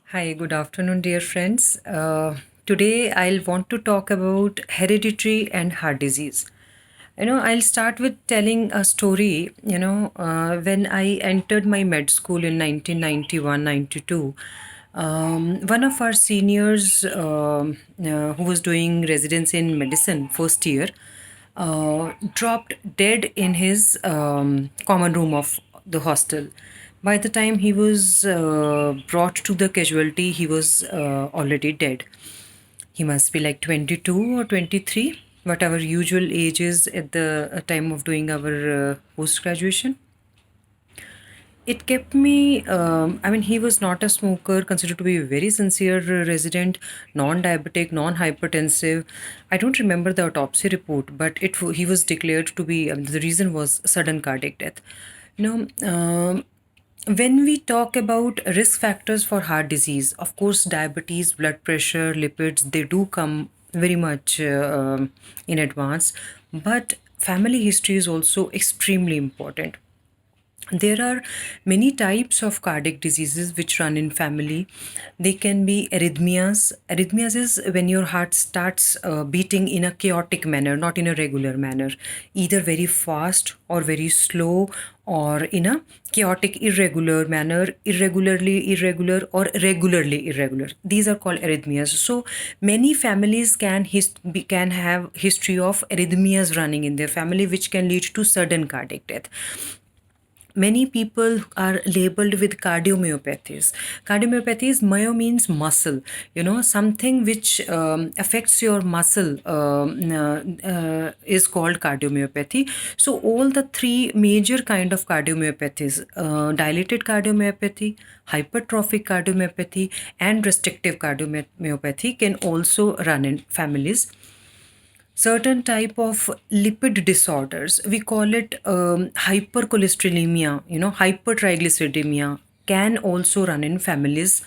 Hi, good afternoon, dear friends. Today I'll want to talk about hereditary and heart disease. I'll start with telling a story. When I entered my med school in 1991 92, one of our seniors who was doing residency in medicine first year dropped dead in his common room of the hostel. By the time he was brought to the casualty, he was already dead. He must be like 22 or 23, whatever usual age is at the time of doing our post graduation. It kept me, he was not a smoker, considered to be a very sincere resident, non diabetic, non hypertensive. I don't remember the autopsy report, but he was declared to be, the reason was sudden cardiac death. You know, when we talk about risk factors for heart disease, of course, diabetes, blood pressure, lipids, they do come very much in advance, but family history is also extremely important. There are many types of cardiac diseases which run in family. They can be arrhythmias. Arrhythmias is when your heart starts beating in a chaotic manner, not in a regular manner, either very fast or very slow, or in a chaotic, irregular manner, irregularly irregular, or regularly irregular. These are called arrhythmias. So many families can have history of arrhythmias running in their family, which can lead to sudden cardiac death. Many people are labeled with cardiomyopathies. Cardiomyopathies, myo means muscle, something which affects your muscle is called cardiomyopathy. So all the three major kind of cardiomyopathies, dilated cardiomyopathy, hypertrophic cardiomyopathy, and restrictive cardiomyopathy can also run in families. Certain type of lipid disorders, we call it hypercholesterolemia, hypertriglyceridemia, can also run in families.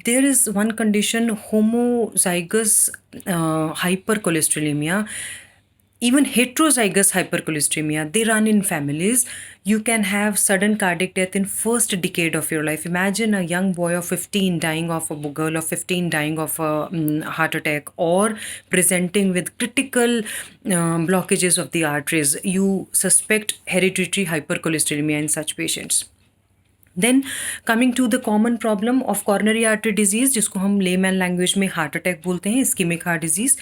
There is one condition, homozygous hypercholesterolemia, even heterozygous hypercholesteremia, they run in families. You can have sudden cardiac death in first decade of your life. Imagine a young boy of 15 dying of a girl of 15 dying of a heart attack, or presenting with critical blockages of the arteries. You suspect hereditary hypercholesteremia in such patients. Then coming to the common problem of coronary artery disease, जिसको हम layman language में heart attack बोलते हैं, ischemic heart disease.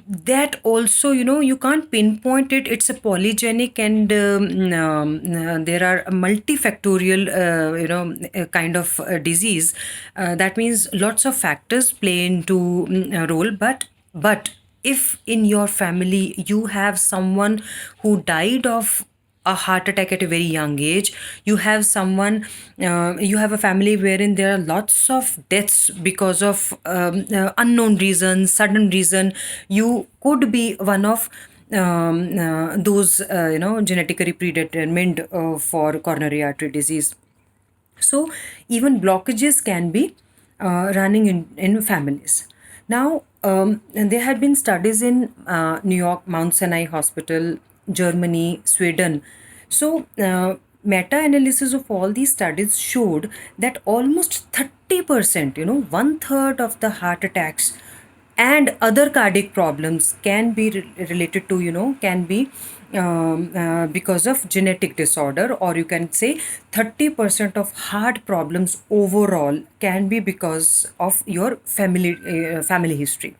That also, you can't pinpoint it. It's a polygenic, and there are multifactorial kind of disease. That means lots of factors play into a role, but if in your family you have someone who died of a heart attack at a very young age, you have someone, you have a family wherein there are lots of deaths because of unknown reasons, sudden reason, you could be one of those genetically predetermined for coronary artery disease. So even blockages can be running in families. Now, and there had been studies in New York, Mount Sinai Hospital, Germany, Sweden. So, meta-analysis of all these studies showed that almost 30%, one third of the heart attacks and other cardiac problems can be related to, can be because of genetic disorder, or you can say 30% of heart problems overall can be because of your family history,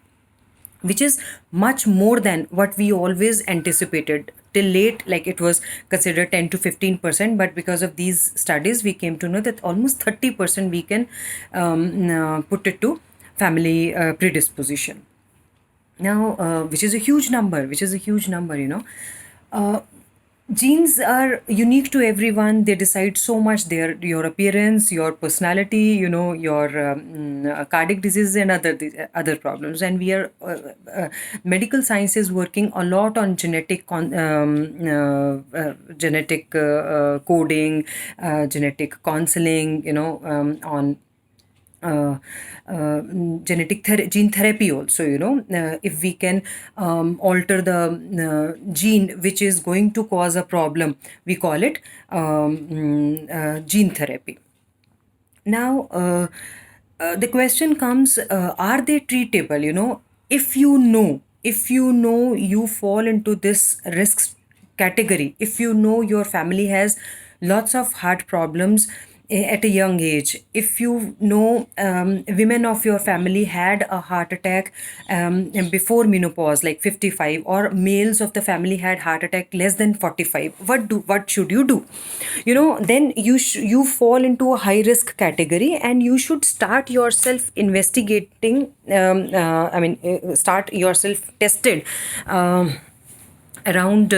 which is much more than what we always anticipated till late. Like, it was considered 10 to 15%, but because of these studies we came to know that almost 30% we can put it to family predisposition. Now, which is a huge number, uh, genes are unique to everyone. They decide so much, your appearance, your personality, your cardiac diseases and other problems. And we are medical science is working a lot on genetic coding, genetic counseling, on gene therapy also. If we can alter the gene which is going to cause a problem, we call it gene therapy. Now, the question comes, are they treatable? If you know you fall into this risk category, if you know your family has lots of heart problems at a young age, if you know women of your family had a heart attack before menopause, like 55, or males of the family had heart attack less than 45, what should you do? Then you fall into a high risk category, and you should start yourself investigating, start yourself tested, around